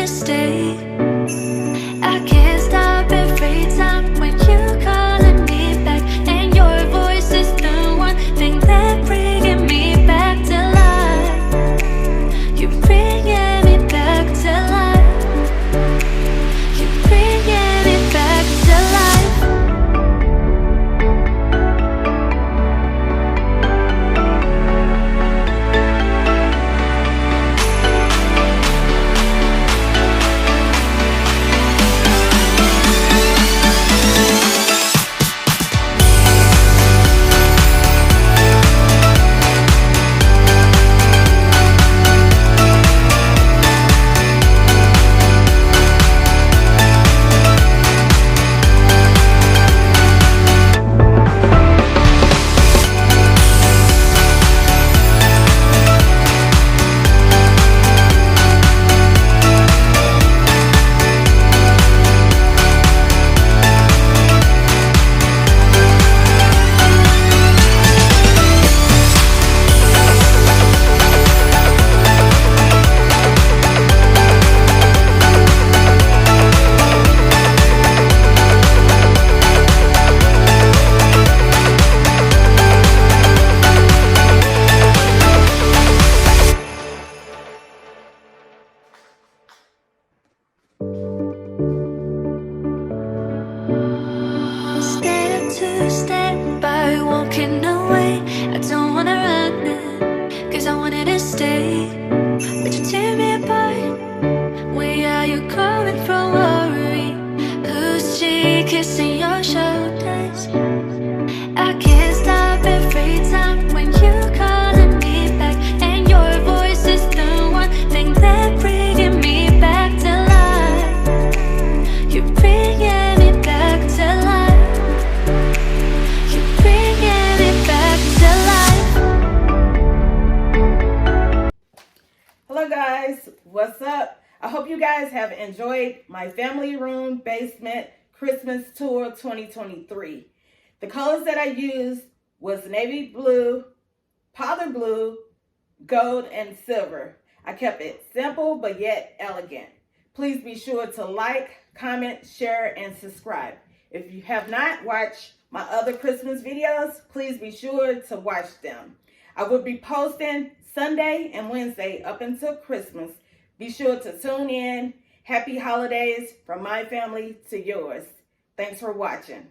to stay. I can't stop every time when you calling me back, and your voice is the one thing that bringing me back to life. You're bringing me back to life. You're bringing me back to life. Scared to stand by walking away. I don't wanna run it, cause I wanted to stay. But you tear me apart. Where are you coming from, worry? Who's she kissing your shoulders? I can't stop every time when you calling me back, and your voice is the one thing that bringing me back to life. You're bringing me back to life. You're bringing me back to life. Hello guys, what's up? I hope you guys have enjoyed my family room basement Christmas tour 2023. The colors that I used was navy blue, powder blue, gold, and silver. I kept it simple but yet elegant. Please be sure to like, comment, share, and subscribe. If you have not watched my other Christmas videos, please be sure to watch them. I will be posting Sunday and Wednesday up until Christmas. Be sure to tune in. Happy holidays from my family to yours. Thanks for watching.